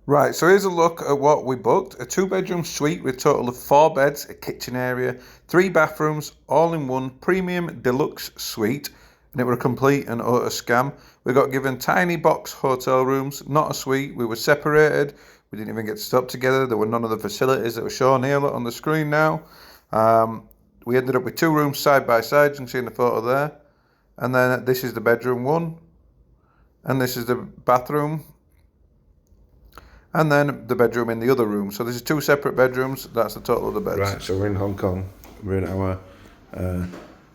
Right, so here's a look at what we booked. A two-bedroom suite with a total of 4 beds, a kitchen area, 3 bathrooms, all in one premium deluxe suite. And it were a complete and utter scam. We got given tiny box hotel rooms, not a suite. We were separated. We didn't even get to stop together. There were none of the facilities that were shown here on the screen now. Um, we ended up with 2 rooms side by side. You can see in the photo there. And then this is the bedroom one. And this is the bathroom. And then the bedroom in the other room. So this is 2 separate bedrooms. That's the total of the beds. Right, so we're in Hong Kong. We're in our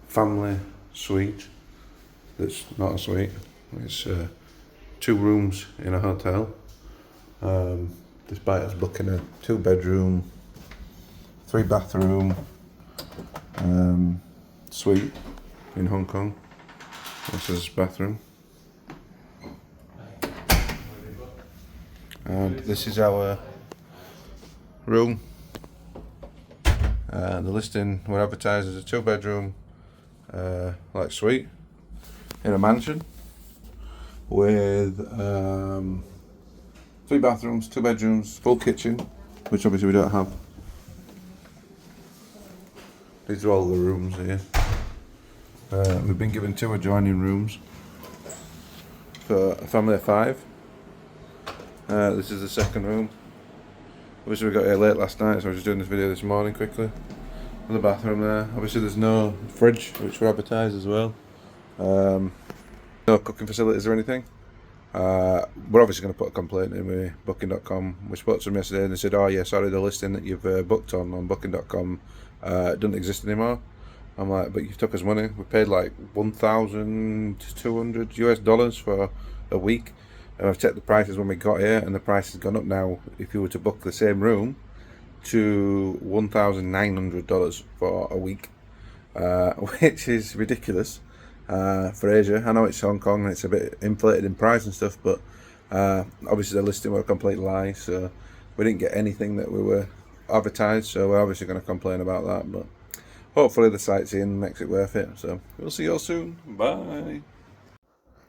family suite. That's not a suite. It's 2 rooms in a hotel. Despite us booking a 2-bedroom, 3-bathroom suite in Hong Kong. This is bathroom. And this is our room. The listing were advertised as a 2-bedroom like suite in a mansion with 3 bathrooms, 2 bedrooms, full kitchen, which obviously we don't have. These are all the rooms here. We've been given 2 adjoining rooms for a family of 5. This is the second room. Obviously we got here late last night, so I was just doing this video this morning quickly. The bathroom there. Obviously there's no fridge, which were advertised as well. No cooking facilities or anything. We're obviously going to put a complaint in with Booking.com. We spoke to them yesterday and they said, oh yeah, sorry, the listing that you've booked on Booking.com doesn't exist anymore. I'm like, but you took us money. We paid like $1,200 for a week. And I've checked the prices when we got here, and the price has gone up now. If you were to book the same room, to $1,900 for a week, which is ridiculous for Asia. I know it's Hong Kong and it's a bit inflated in price and stuff, but obviously the listing were a complete lie, so we didn't get anything that we were advertised. So we're obviously going to complain about that, but hopefully the sightseeing makes it worth it. So we'll see you all soon. Bye.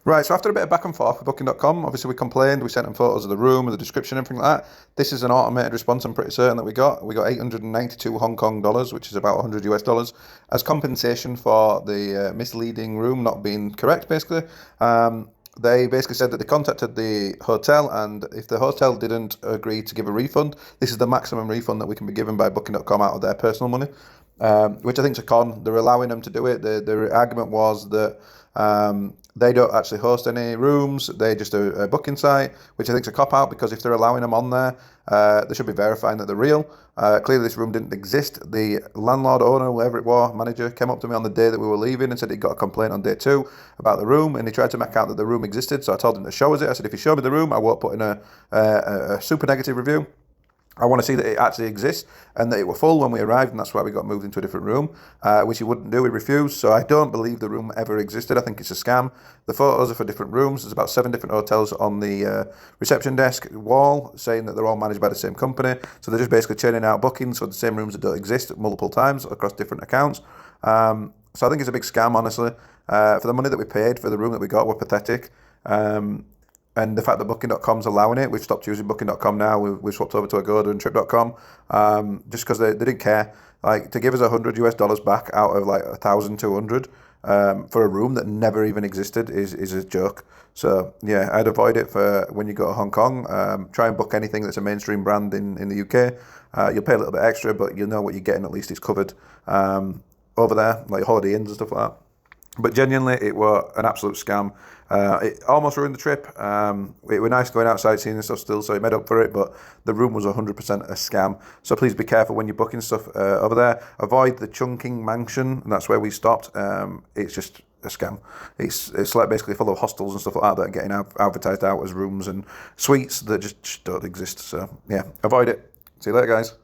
Right, so after a bit of back and forth with Booking.com, obviously we complained, we sent them photos of the room, with the description, everything like that. This is an automated response, I'm pretty certain that we got. We got 892 Hong Kong dollars, which is about 100 US dollars, as compensation for the misleading room not being correct, basically. They basically said that they contacted the hotel, and if the hotel didn't agree to give a refund, this is the maximum refund that we can be given by Booking.com out of their personal money, which I think is a con. They're allowing them to do it. The argument was that they don't actually host any rooms. They just a booking site, which I think is a cop-out, because if they're allowing them on there, they should be verifying that they're real. Clearly this room didn't exist. The landlord, owner, whatever it was, manager, came up to me on the day that we were leaving and said he got a complaint on day 2 about the room, and he tried to make out that the room existed. So I told him to show us it. I said, if you show me the room, I won't put in a super negative review. I want to see that it actually exists and that it were full when we arrived, and that's why we got moved into a different room, which he wouldn't do. He refused. So I don't believe the room ever existed. I think it's a scam. The photos are for different rooms. There's about 7 different hotels on the reception desk wall saying that they're all managed by the same company. So they're just basically churning out bookings for the same rooms that don't exist multiple times across different accounts. So I think it's a big scam, honestly. For the money that we paid for the room that we got, we're pathetic. And the fact that Booking.com's allowing it, we've stopped using Booking.com now. We've swapped over to Agoda and Trip.com, just because they didn't care. Like, to give us $100 US back out of like 1,200 for a room that never even existed is a joke. So yeah, I'd avoid it for when you go to Hong Kong. Try and book anything that's a mainstream brand in the UK. You'll pay a little bit extra, but you'll know what you're getting. At least it's covered over there, like Holiday Inns and stuff like that. But genuinely, it was an absolute scam. It almost ruined the trip. It was nice going outside, seeing and stuff still, so it made up for it, but the room was 100% a scam. So please be careful when you're booking stuff over there. Avoid the Chungking Mansion, and that's where we stopped. It's just a scam. It's like basically full of hostels and stuff like that are getting advertised out as rooms and suites that just don't exist. So yeah, avoid it. See you later, guys.